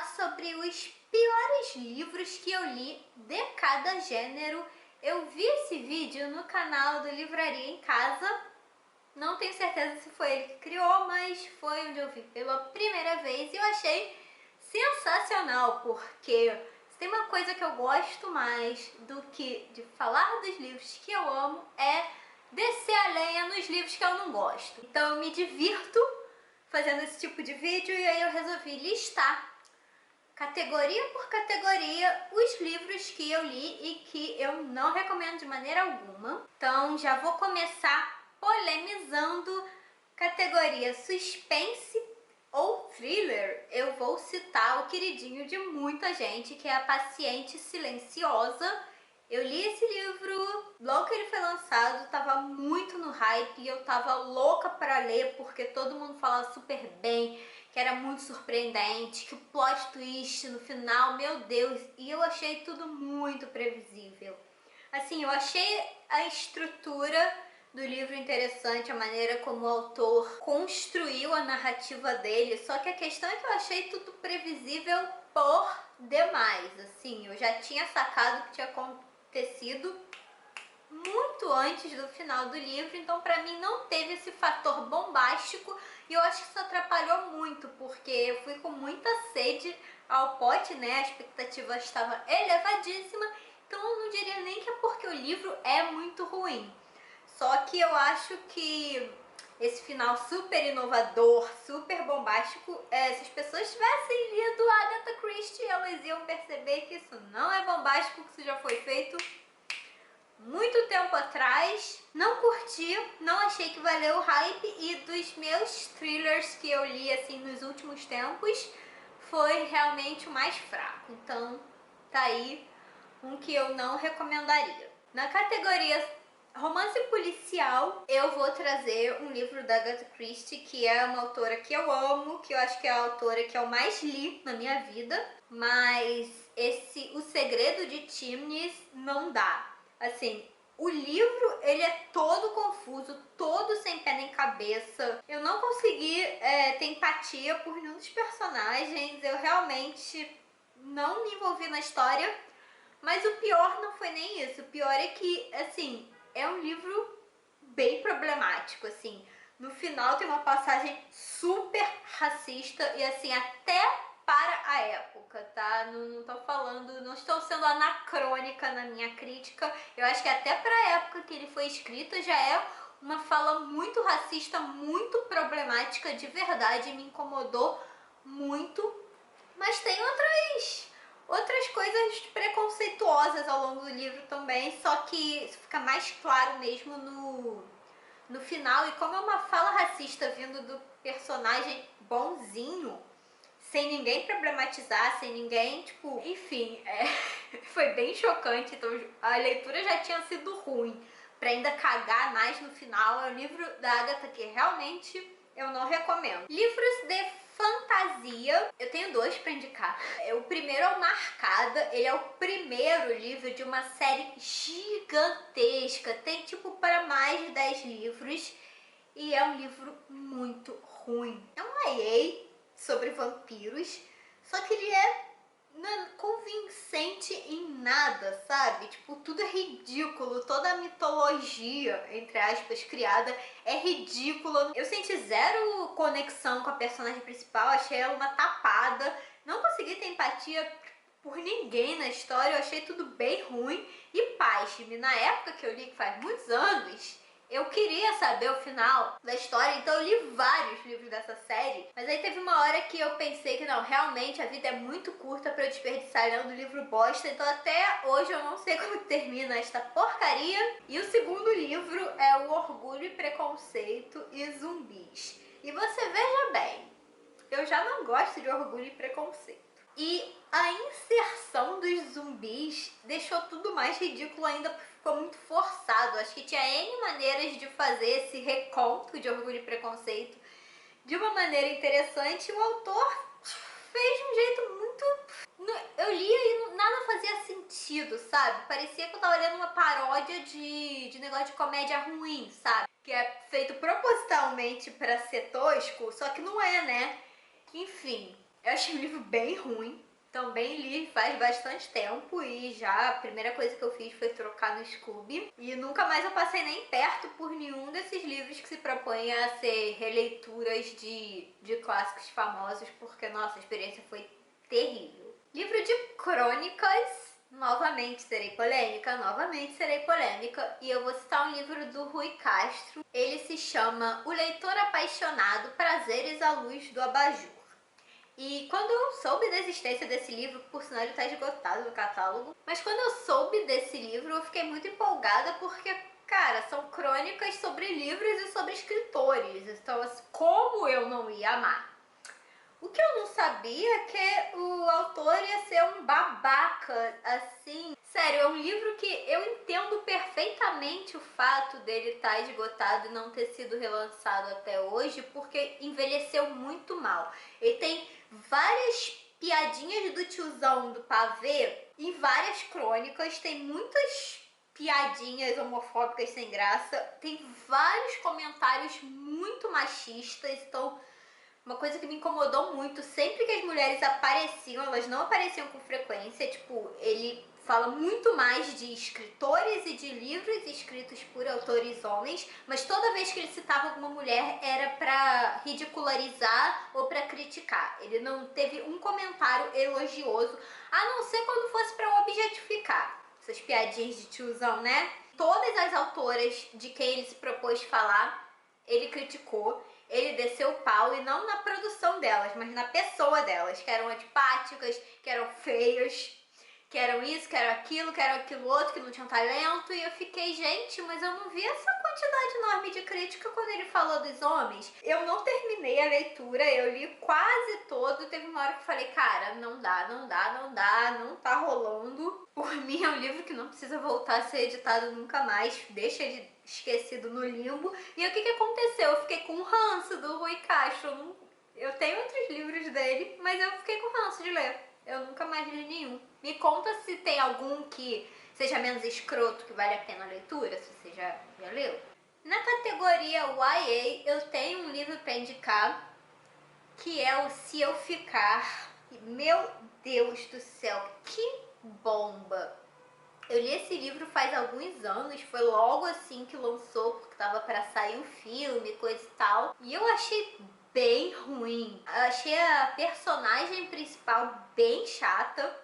falar sobre os piores livros que eu li de cada gênero. Eu vi esse vídeo no canal do Livraria em Casa. Não tenho certeza se foi ele que criou, mas foi onde eu vi pela primeira vez e eu achei sensacional, porque se tem uma coisa que eu gosto mais do que de falar dos livros que eu amo é descer a lenha nos livros que eu não gosto. Então eu me divirto fazendo esse tipo de vídeo e aí eu resolvi listar categoria por categoria os livros que eu li e que eu não recomendo de maneira alguma. Então já vou começar polemizando categoria suspense ou thriller. Eu vou citar o queridinho de muita gente, que é A Paciente Silenciosa. Eu li esse livro logo que ele foi lançado, tava muito no hype e eu tava louca para ler porque todo mundo falava super bem, que era muito surpreendente, que o plot twist no final, meu Deus, e eu achei tudo muito previsível. Assim, eu achei a estrutura do livro interessante, a maneira como o autor construiu a narrativa dele, só que a questão é que eu achei tudo previsível por demais. Assim, eu já tinha sacado o que tinha acontecido muito antes do final do livro, então pra mim não teve esse fator bombástico e eu acho que isso atrapalhou muito, porque eu fui com muita sede ao pote, né? A expectativa estava elevadíssima, então eu não diria nem que é porque o livro é muito ruim. Só que eu acho que esse final super inovador, super bombástico, se as pessoas tivessem lido Agatha Christie, elas iam perceber que isso não é bombástico, que isso já foi feito muito tempo atrás. Não curti, não achei que valeu o hype, e dos meus thrillers que eu li assim nos últimos tempos, foi realmente o mais fraco. Então tá aí um que eu não recomendaria. Na categoria romance policial, eu vou trazer um livro da Agatha Christie, que é uma autora que eu amo, que eu acho que é a autora que eu mais li na minha vida, mas O Segredo de Chimneys não dá. Assim, o livro, ele é todo confuso, todo sem pé nem cabeça. Eu não consegui ter empatia por nenhum dos personagens, eu realmente não me envolvi na história. Mas o pior não foi nem isso, o pior é que, assim, é um livro bem problemático, assim. No final tem uma passagem super racista e, assim, até para a época, tá? Não tô falando, não estou sendo anacrônica na minha crítica. Eu acho que até para a época que ele foi escrito já é uma fala muito racista, muito problemática de verdade, me incomodou muito. Mas tem outras coisas preconceituosas ao longo do livro também, só que isso fica mais claro mesmo no final. E como é uma fala racista vindo do personagem bonzinho, sem ninguém problematizar, sem ninguém, tipo, enfim, foi bem chocante. Então a leitura já tinha sido ruim, pra ainda cagar mais no final. É um livro da Agatha que realmente eu não recomendo. Livros de fantasia, eu tenho dois para indicar. O primeiro é o Marcada, ele é o primeiro livro de uma série gigantesca, tem tipo para mais de 10 livros e é um livro muito ruim. É um YA sobre vampiros, só que ele não é convincente em nada, sabe? Tipo, tudo é ridículo, toda a mitologia, entre aspas, criada é ridícula. Eu senti zero conexão com a personagem principal, achei ela uma tapada, não consegui ter empatia por ninguém na história, eu achei tudo bem ruim. E pasme, na época que eu li, que faz muitos anos, eu queria saber o final da história, então eu li vários livros dessa série, mas aí teve uma hora que eu pensei que não, realmente a vida é muito curta pra eu desperdiçar lendo livro bosta, então até hoje eu não sei como termina esta porcaria. E o segundo livro é O Orgulho e Preconceito e Zumbis. E você veja bem, eu já não gosto de Orgulho e Preconceito. E a inserção dos zumbis deixou tudo mais ridículo ainda, porque ficou muito forçado. Acho que tinha N maneiras de fazer esse reconto de Orgulho e Preconceito de uma maneira interessante. O autor fez de um jeito muito... Eu lia e nada fazia sentido, sabe? Parecia que eu tava lendo uma paródia de negócio de comédia ruim, sabe? Que é feito propositalmente pra ser tosco, só que não é, né? Enfim... Eu achei o livro bem ruim. Também li faz bastante tempo e já a primeira coisa que eu fiz foi trocar no Scooby. E nunca mais eu passei nem perto por nenhum desses livros que se propõem a ser releituras de clássicos famosos, porque, nossa, a experiência foi terrível. Livro de crônicas, novamente serei polêmica, e eu vou citar um livro do Rui Castro. Ele se chama O Leitor Apaixonado, Prazeres à Luz do Abajur. E quando eu soube da existência desse livro, por sinal ele está esgotado no catálogo, mas quando eu soube desse livro eu fiquei muito empolgada porque, cara, são crônicas sobre livros e sobre escritores, então assim, como eu não ia amar? O que eu não sabia é que o autor ia ser um babaca, assim. Sério, é um livro que eu entendo perfeitamente o fato dele estar esgotado e não ter sido relançado até hoje, porque envelheceu muito mal. Ele tem várias piadinhas do tiozão do pavê em várias crônicas, tem muitas piadinhas homofóbicas sem graça, tem vários comentários muito machistas, então uma coisa que me incomodou muito, sempre que as mulheres apareciam, elas não apareciam com frequência, tipo, ele fala muito mais de escritores e de livros escritos por autores homens, mas toda vez que ele citava alguma mulher era pra ridicularizar ou pra criticar. Ele não teve um comentário elogioso, a não ser quando fosse pra objetificar. Essas piadinhas de tiozão, né? Todas as autoras de quem ele se propôs falar, ele criticou. Ele desceu o pau, e não na produção delas, mas na pessoa delas, que eram antipáticas, que eram feias, que eram isso, que eram aquilo outro, que não tinham talento. E eu fiquei, gente, mas eu não vi essa quantidade enorme de crítica quando ele falou dos homens. Eu não terminei a leitura, eu li quase todo, teve uma hora que eu falei, cara, não dá, não tá rolando. Por mim é um livro que não precisa voltar a ser editado nunca mais, deixa ele esquecido no limbo. E o que aconteceu? Eu fiquei com ranço do Rui Castro. Eu tenho outros livros dele, mas eu fiquei com ranço de ler. Eu nunca mais li nenhum. Me conta se tem algum que seja menos escroto, que vale a pena a leitura, se você já leu. Na categoria YA, eu tenho um livro para indicar, que é o Se Eu Ficar. Meu Deus do céu, que bomba! Eu li esse livro faz alguns anos, foi logo assim que lançou, porque tava para sair o filme, coisa e tal. E eu achei bem ruim. Eu achei a personagem principal bem chata.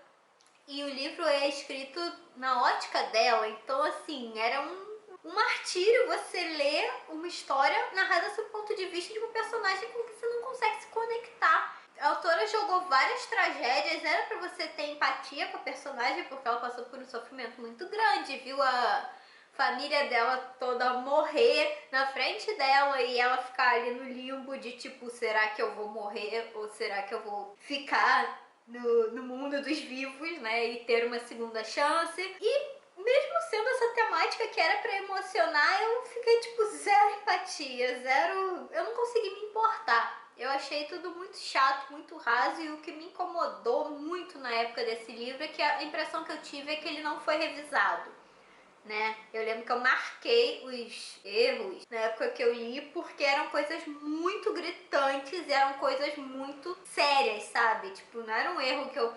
E o livro é escrito na ótica dela, então assim, era um martírio você ler uma história narrada sob o ponto de vista de um personagem com que você não consegue se conectar. A autora jogou várias tragédias, era pra você ter empatia com a personagem, porque ela passou por um sofrimento muito grande, viu a família dela toda morrer na frente dela e ela ficar ali no limbo de tipo, será que eu vou morrer ou será que eu vou ficar no mundo dos vivos, né, e ter uma segunda chance. E mesmo sendo essa temática que era pra emocionar, eu fiquei tipo zero empatia, zero, eu não consegui me importar. Eu achei tudo muito chato, muito raso, e o que me incomodou muito na época desse livro é que a impressão que eu tive é que ele não foi revisado, né? Eu lembro que eu marquei os erros na época que eu li, porque eram coisas muito gritantes, eram coisas muito sérias, sabe? Tipo, não era um erro que eu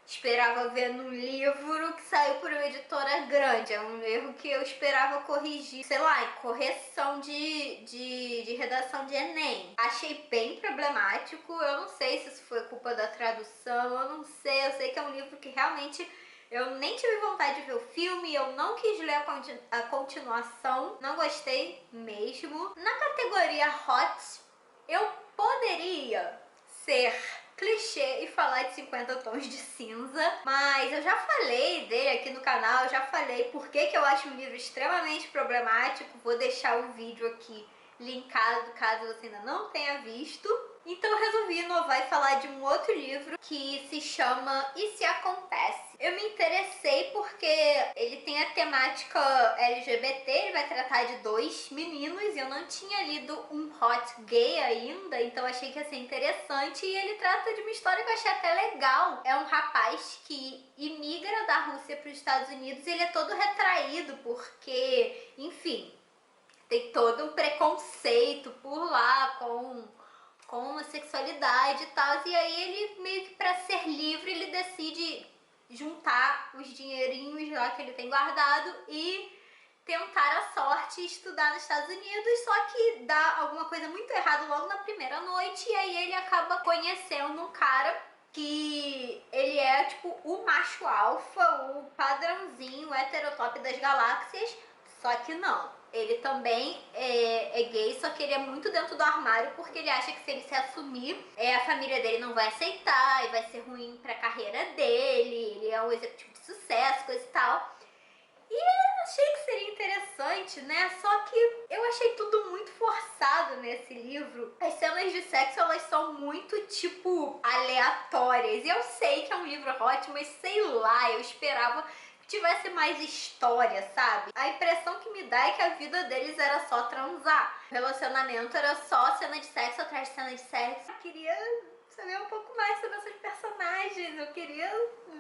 esperava ver no livro que saiu por uma editora grande, é um erro que eu esperava corrigir, sei lá, em correção de redação de Enem. Achei bem problemático, eu não sei se isso foi culpa da tradução, eu não sei, eu sei que é um livro que realmente eu nem tive vontade de ver o filme, eu não quis ler a continuação, não gostei mesmo. Na categoria Hot, eu poderia ser clichê e falar de 50 tons de cinza, mas eu já falei dele aqui no canal, eu já falei por que eu acho um livro extremamente problemático, vou deixar o vídeo aqui linkado caso você ainda não tenha visto. Então eu resolvi inovar e falar de um outro livro que se chama E Se Acontece. Eu me interessei porque ele tem a temática LGBT, ele vai tratar de dois meninos, e eu não tinha lido um hot gay ainda, então achei que ia ser interessante, e ele trata de uma história que eu achei até legal. É um rapaz que imigra da Rússia para os Estados Unidos, e ele é todo retraído porque, enfim, tem todo um preconceito por lá com com homossexualidade e tal, e aí ele meio que pra ser livre ele decide juntar os dinheirinhos lá que ele tem guardado e tentar a sorte e estudar nos Estados Unidos, só que dá alguma coisa muito errada logo na primeira noite, e aí ele acaba conhecendo um cara que ele é tipo o macho alfa, o padrãozinho, o heterotop das galáxias, só que não. Ele também é gay, só que ele é muito dentro do armário porque ele acha que se ele se assumir, a família dele não vai aceitar e vai ser ruim pra carreira dele, ele é um executivo de sucesso, coisa e tal. E eu achei que seria interessante, né? Só que eu achei tudo muito forçado nesse livro. As cenas de sexo, elas são muito, tipo, aleatórias. E eu sei que é um livro hot, mas sei lá, eu esperava que tivesse mais história, sabe? A impressão que me dá é que a vida deles era só transar. O relacionamento era só cena de sexo atrás de cena de sexo. Eu queria saber um pouco mais sobre esses personagens, eu queria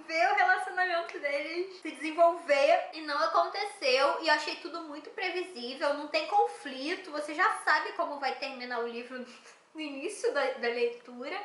ver o relacionamento deles se desenvolver e não aconteceu, e eu achei tudo muito previsível, não tem conflito, você já sabe como vai terminar o livro no início da leitura.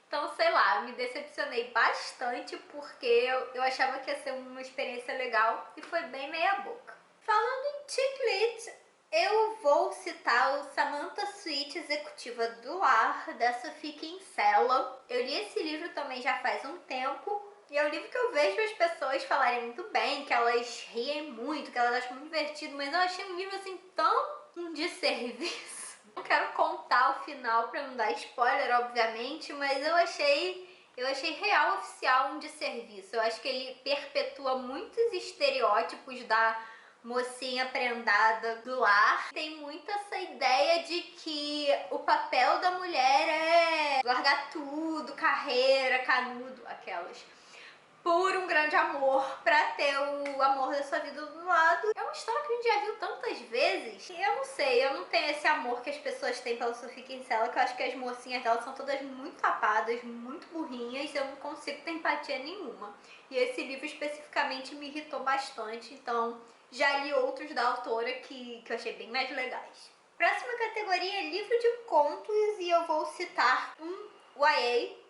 Então, sei lá, me decepcionei bastante porque eu achava que ia ser uma experiência legal e foi bem meia boca. Falando em chick lit, eu vou citar o Samantha Sweet, Executiva do Lar, da Sophie Kinsella. Eu li esse livro também já faz um tempo, e é um livro que eu vejo as pessoas falarem muito bem, que elas riem muito, que elas acham muito divertido, mas eu achei um livro assim tão um desserviço. Não quero contar o final pra não dar spoiler, obviamente, mas eu achei real oficial um desserviço. Eu acho que ele perpetua muitos estereótipos da mocinha prendada do lar. Tem muito essa ideia de que o papel da mulher é largar tudo, carreira, canudo, aquelas, por um grande amor, pra ter o amor da sua vida do lado. É uma história que a gente já viu tantas vezes. Eu não sei, eu não tenho esse amor que as pessoas têm pela Sophie Kinsella, que eu acho que as mocinhas dela são todas muito tapadas, muito burrinhas, eu não consigo ter empatia nenhuma. E esse livro especificamente me irritou bastante, então já li outros da autora que eu achei bem mais legais. Próxima categoria é livro de contos, e eu vou citar um YA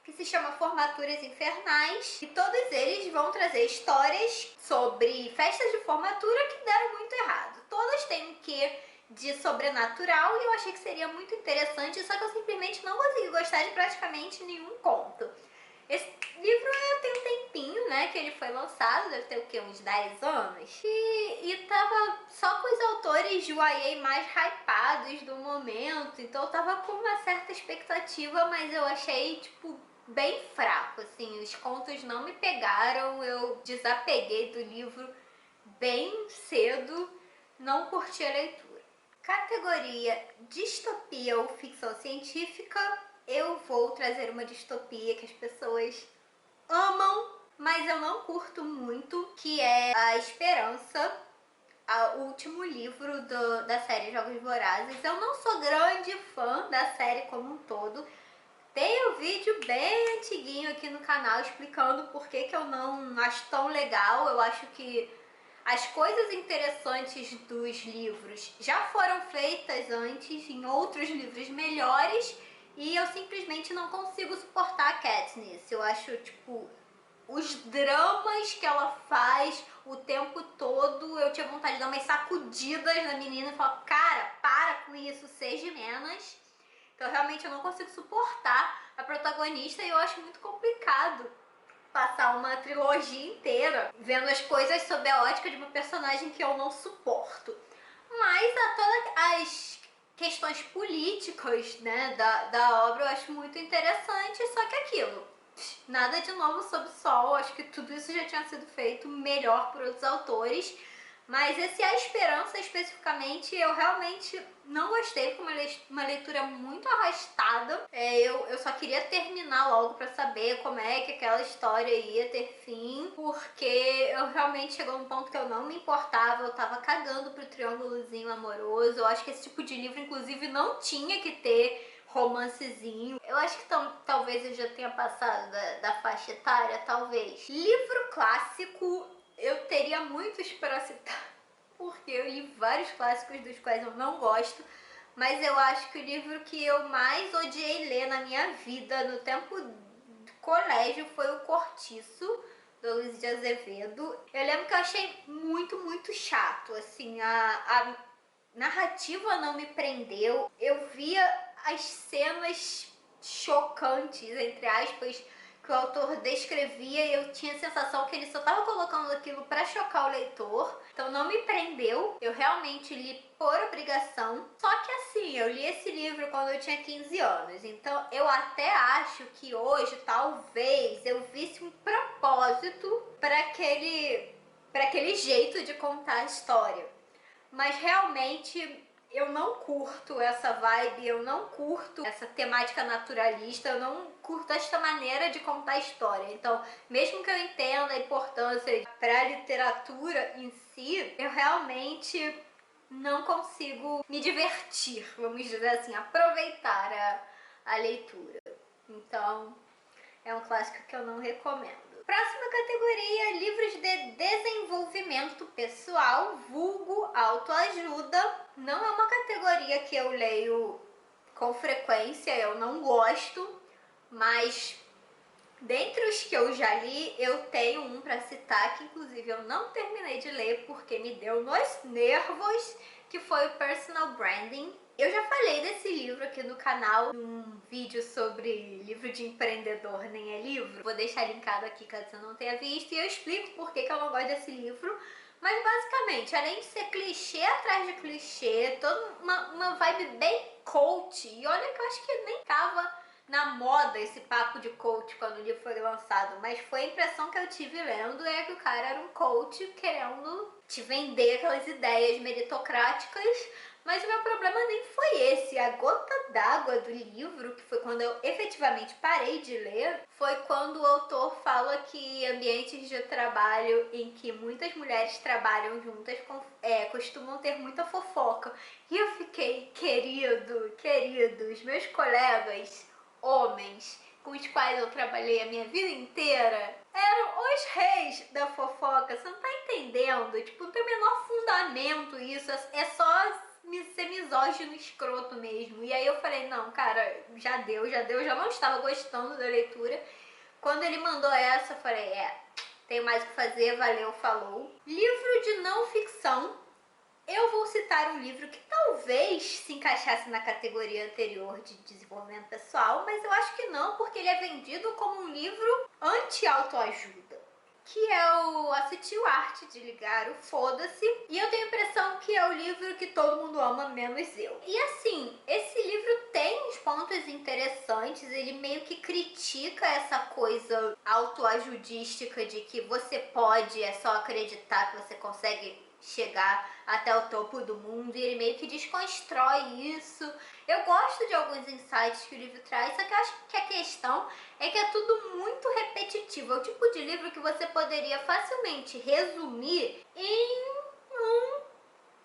que se chama Formaturas Infernais, e todos eles vão trazer histórias sobre festas de formatura que deram muito errado. Todas têm um quê de sobrenatural, e eu achei que seria muito interessante, só que eu simplesmente não consegui gostar de praticamente nenhum conto. Esse livro tem um tempinho, né, que ele foi lançado, deve ter o quê, uns 10 anos? E tava só com os autores de YA mais hypados do momento, então eu tava com uma certa expectativa, mas eu achei, tipo, bem fraco, assim, os contos não me pegaram, eu desapeguei do livro bem cedo, não curti a leitura. Categoria distopia ou ficção científica, eu vou trazer uma distopia que as pessoas amam, mas eu não curto muito, que é A Esperança, o último livro da série Jogos Vorazes. Eu não sou grande fã da série como um todo. Tem um vídeo bem antiguinho aqui no canal explicando por que eu não acho tão legal. Eu acho que as coisas interessantes dos livros já foram feitas antes em outros livros melhores, e eu simplesmente não consigo suportar a Katniss. Eu acho, tipo, os dramas que ela faz o tempo todo, eu tinha vontade de dar umas sacudidas na menina e falar, cara, para com isso, seja menos. Então realmente eu não consigo suportar a protagonista, e eu acho muito complicado passar uma trilogia inteira vendo as coisas sob a ótica de uma personagem que eu não suporto. Mas todas as questões políticas, né, da obra eu acho muito interessante, só que aquilo, nada de novo sob o sol, acho que tudo isso já tinha sido feito melhor por outros autores. Mas esse A Esperança especificamente eu realmente não gostei, foi uma leitura muito arrastada. Eu só queria terminar logo pra saber como é que aquela história ia ter fim, porque eu realmente chegou num ponto que eu não me importava, eu tava cagando pro triângulozinho amoroso. Eu acho que esse tipo de livro, inclusive, não tinha que ter romancezinho. Eu acho que talvez eu já tenha passado da faixa etária, talvez. Livro clássico, eu teria muitos para citar, porque eu li vários clássicos dos quais eu não gosto, mas eu acho que o livro que eu mais odiei ler na minha vida, no tempo do colégio, foi O Cortiço, do Luiz de Azevedo. Eu lembro que eu achei muito chato, assim, a narrativa não me prendeu. Eu via as cenas chocantes, entre aspas, que o autor descrevia e eu tinha a sensação que ele só estava colocando aquilo para chocar o leitor. Então não me prendeu. Eu realmente li por obrigação. Só que assim, eu li esse livro quando eu tinha 15 anos. Então eu até acho que hoje talvez eu visse um propósito para aquele jeito de contar a história. Mas realmente eu não curto essa vibe, eu não curto essa temática naturalista, eu não curto esta maneira de contar a história. Então, mesmo que eu entenda a importância para a literatura em si, eu realmente não consigo me divertir, vamos dizer assim, aproveitar a leitura. Então, é um clássico que eu não recomendo. Próxima categoria, livros de desenvolvimento pessoal, vulgo autoajuda. Não é uma categoria que eu leio com frequência, eu não gosto, mas dentre os que eu já li, eu tenho um para citar, que inclusive eu não terminei de ler porque me deu nos nervos, que foi o Personal Branding. Eu já falei desse livro aqui no canal, num vídeo sobre livro de empreendedor nem é livro. Vou deixar linkado aqui caso você não tenha visto e eu explico por que eu não gosto desse livro. Mas basicamente, além de ser clichê atrás de clichê, toda uma vibe bem coach, e olha que eu acho que nem tava na moda esse papo de coach quando o livro foi lançado, mas foi a impressão que eu tive lendo, é que o cara era um coach querendo te vender aquelas ideias meritocráticas, mas o meu problema nem foi esse. A gota d'água do livro, que foi quando eu efetivamente parei de ler, foi quando o autor fala que ambientes de trabalho em que muitas mulheres trabalham juntas costumam ter muita fofoca. E eu fiquei, queridos, meus colegas homens com os quais eu trabalhei a minha vida inteira eram os reis da fofoca. Você não tá entendendo? Tipo, não tem o menor fundamento isso. É só ser misógino, escroto mesmo. E aí eu falei, não, cara, já deu. Já não estava gostando da leitura. Quando ele mandou essa, eu falei, tenho mais o que fazer, valeu, falou. Livro de não ficção. Eu vou citar um livro que talvez se encaixasse na categoria anterior de desenvolvimento pessoal, mas eu acho que não, porque ele é vendido como um livro anti-autoajuda, que é o Assistiu Arte de Ligar o Foda-se, e eu tenho a impressão que é o livro que todo mundo ama, menos eu. E assim, esse livro tem uns pontos interessantes, ele meio que critica essa coisa autoajudística de que você pode, é só acreditar que você consegue chegar até o topo do mundo, e ele meio que desconstrói isso. Eu gosto de alguns insights que o livro traz, só que eu acho que a questão é que é tudo muito repetitivo. É o tipo de livro que você poderia facilmente resumir em um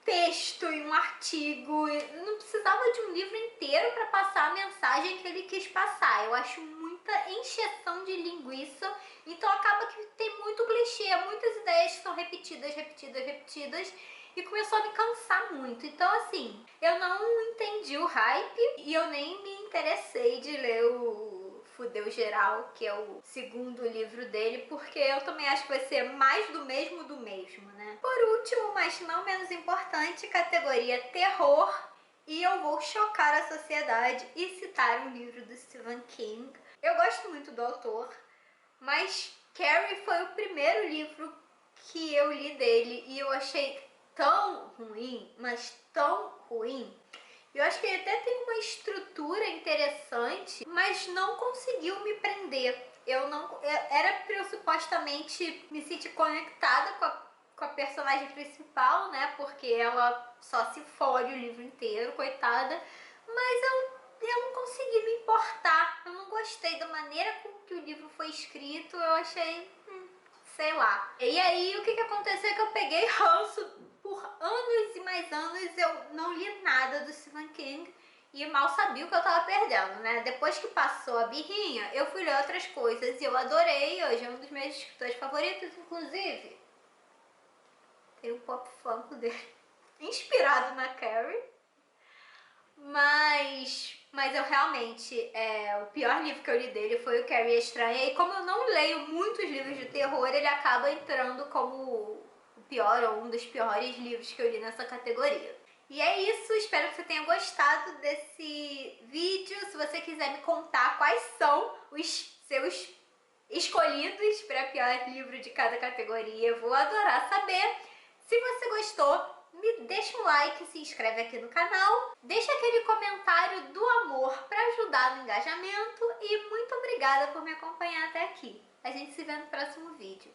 texto, em um artigo. Não precisava de um livro inteiro para passar a mensagem que ele quis passar. Eu acho muita encheção de linguiça, então acaba que tem muito clichê, muitas ideias que são repetidas, e começou a me cansar muito. Então assim, eu não entendi o hype e eu nem me interessei de ler o Fudeu Geral, que é o segundo livro dele, porque eu também acho que vai ser mais do mesmo, né? Por último, mas não menos importante, categoria terror, e eu vou chocar a sociedade e citar um livro do Stephen King. Eu gosto muito do autor, mas Carrie foi o primeiro livro que eu li dele e eu achei tão ruim, mas tão ruim. Eu acho que ele até tem uma estrutura interessante, mas não conseguiu me prender. Era pra eu supostamente me sentir conectada com a personagem principal, né? Porque ela só se fode o livro inteiro, coitada. Mas eu não consegui me importar. Eu não gostei da maneira com que o livro foi escrito. Eu achei, sei lá. E aí, o que aconteceu é que eu peguei ranço. Por anos e mais anos eu não li nada do Stephen King e mal sabia o que eu tava perdendo, né? Depois que passou a birrinha, eu fui ler outras coisas e eu adorei. Hoje é um dos meus escritores favoritos, inclusive. Tem o pop funk dele, inspirado na Carrie. Mas eu realmente, o pior livro que eu li dele foi o Carrie a Estranha, e como eu não leio muitos livros de terror, ele acaba entrando como o pior ou um dos piores livros que eu li nessa categoria. E é isso, espero que você tenha gostado desse vídeo. Se você quiser me contar quais são os seus escolhidos para pior livro de cada categoria, eu vou adorar saber. Se você gostou, me deixa um like, se inscreve aqui no canal, deixa aquele comentário do amor para ajudar no engajamento e muito obrigada por me acompanhar até aqui. A gente se vê no próximo vídeo.